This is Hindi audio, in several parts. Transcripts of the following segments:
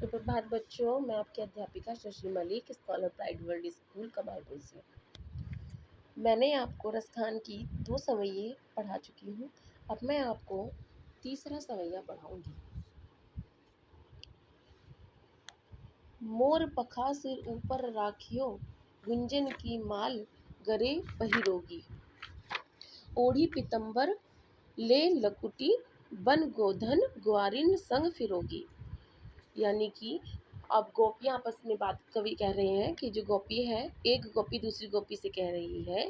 सुप्रभात बच्चों, मैं आपकी अध्यापिका Shashi Malik scholar pride world school Kamalpur से। मैंने आपको रसखान की 2 सवैये पढ़ा चुकी हूँ। अब मैं आपको तीसरा सवैया पढ़ाऊँगी। मोर पखा सिर ऊपर राखियो, गुंजन की माल गरे पहिरोगी। ओढ़ी पीतम्बर ले लकुटी, बन गोधन ग्वारिन संग फिरोगी। यानी कि अब गोपियाँ आपस में बात, कवि कह रहे हैं कि जो गोपी है, एक गोपी दूसरी गोपी से कह रही है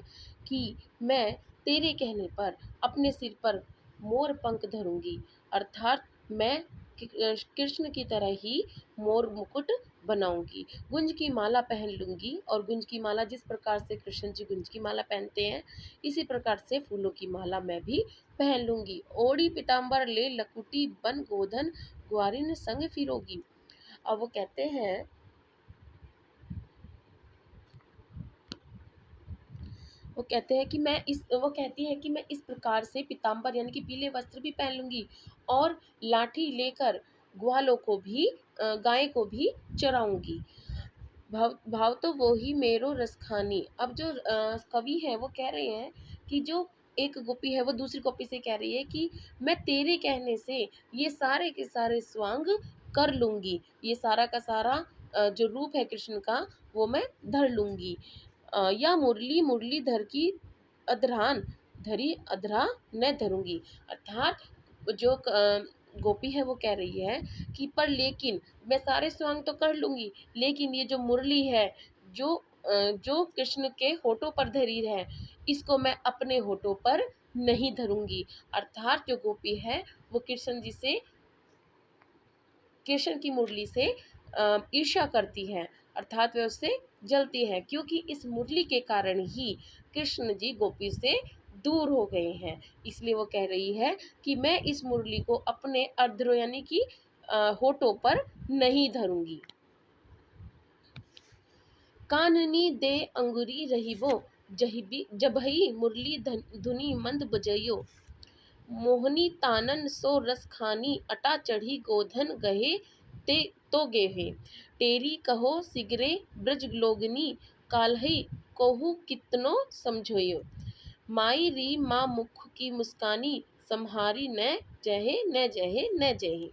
कि मैं तेरे कहने पर अपने सिर पर मोर पंख धरूंगी, अर्थात मैं कृष्ण की तरह ही मोर मुकुट बनाऊंगी, गुंज की माला पहन लूंगी। और गुंज की माला जिस प्रकार से कृष्ण जी गुंज की माला पहनते हैं, इसी प्रकार से फूलों की माला मैं भी पहन लूंगी। ओढ़ी पीताम्बर ले लकुटी, बन गोधन ग्वारिन संग फिरोगी। अब वो कहते हैं वो कहती है कि मैं इस प्रकार से पीताम्बर यानी कि पीले वस्त्र भी पहन लूंगी और लाठी लेकर ग्वालों को भी गाय को भी चराऊंगी। भाव तो वो ही मेरो रसखानी। अब जो कवि है वो कह रहे हैं कि जो एक गोपी है वो दूसरी गोपी से कह रही है कि मैं तेरे कहने से ये सारे के सारे स्वांग कर लूंगी, ये सारा का सारा जो रूप है कृष्ण का वो मैं धर लूंगी। या मुरली मुरली धर की अधरान धरी अधरा न धरूंगी। अर्थात जो गोपी है वो कह रही है कि पर लेकिन मैं सारे स्वांग तो कर लूंगी, लेकिन ये जो मुरली है जो कृष्ण के होठों पर धरी है, इसको मैं अपने होठों पर नहीं धरूंगी। अर्थात जो गोपी है वो कृष्ण की मुरली से ईर्ष्या करती है, अर्थात वे उससे जलती है, क्योंकि इस मुरली के कारण ही कृष्ण जी गोपी से दूर हो गए हैं। इसलिए वो कह रही है कि मैं इस मुरली को अपने अधरों यानी कि होठों पर नहीं धरूंगी। काननी दे अंगुरी रहिबो, जबहि मुरली धुनी मंद बजइयो। मोहनी तानन सो रस खानी, अटा चढ़ी गोधन गहे ते तो गेहे। टेरी कहो सिगरे ब्रज लोगनी, काल्हि कोहू कितनो समझोयो। माई री माँ मुख की मुस्कानी, सम्हारी न जहे न जहे न जहे।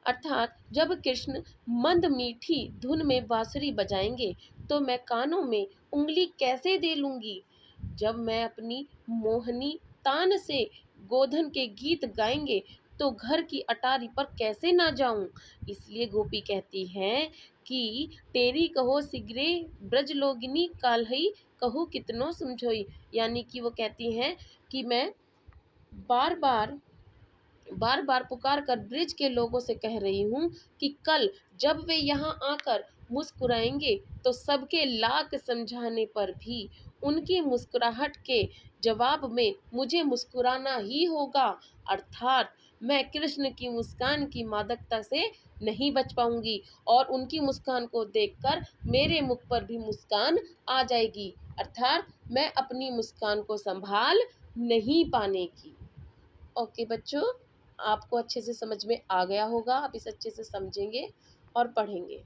अर्थात जब कृष्ण मंद मीठी धुन में बांसुरी बजाएंगे तो मैं कानों में उंगली कैसे दे लूंगी। जब मैं अपनी मोहनी तान से गोधन के गीत गाएंगे तो घर की अटारी पर कैसे ना जाऊं। इसलिए गोपी कहती हैं कि तेरी कहो सिगरे ब्रज लोगिनी, काल्हि कहो कितनो समझोई। यानी कि वो कहती हैं कि मैं बार बार पुकार कर ब्रिज के लोगों से कह रही हूँ कि कल जब वे यहाँ आकर मुस्कुराएंगे तो सबके लाख समझाने पर भी उनकी मुस्कुराहट के जवाब में मुझे मुस्कुराना ही होगा। अर्थात मैं कृष्ण की मुस्कान की मादकता से नहीं बच पाऊंगी और उनकी मुस्कान को देखकर मेरे मुख पर भी मुस्कान आ जाएगी, अर्थात मैं अपनी मुस्कान को संभाल नहीं पाने की। ओके बच्चों, आपको अच्छे से समझ में आ गया होगा। आप इसे अच्छे से समझेंगे और पढ़ेंगे।